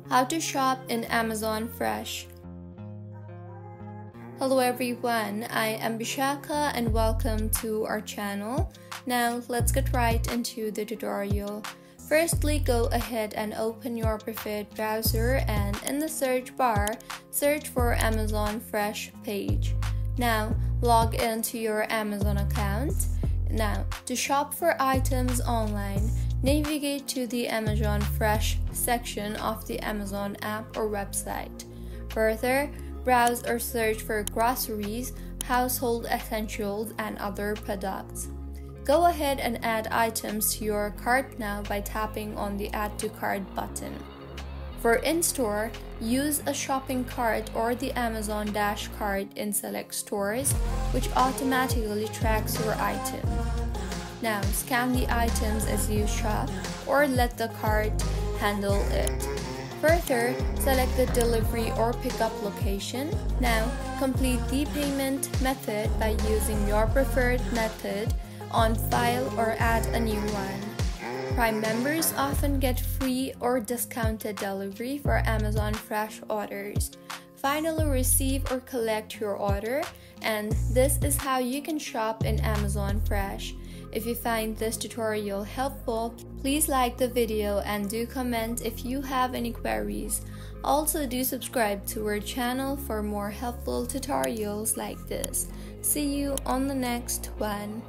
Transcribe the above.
How to shop in Amazon Fresh. Hello everyone, I am Bishaka and welcome to our channel. Now let's get right into the tutorial. Firstly, go ahead and open your preferred browser and in the search bar, search for Amazon Fresh page. Now log into your Amazon account. Now to shop for items online, navigate to the Amazon Fresh section of the Amazon app or website. Further, browse or search for groceries, household essentials, and other products. Go ahead and add items to your cart now by tapping on the Add to Cart button. For in-store, use a shopping cart or the Amazon Dash cart in select stores, which automatically tracks your item. Now, scan the items as you shop or let the cart handle it. Further, select the delivery or pickup location. Now, complete the payment method by using your preferred method on file or add a new one. Prime members often get free or discounted delivery for Amazon Fresh orders. Finally, receive or collect your order, and this is how you can shop in Amazon Fresh. If you find this tutorial helpful, please like the video and do comment if you have any queries. Also, do subscribe to our channel for more helpful tutorials like this. See you on the next one.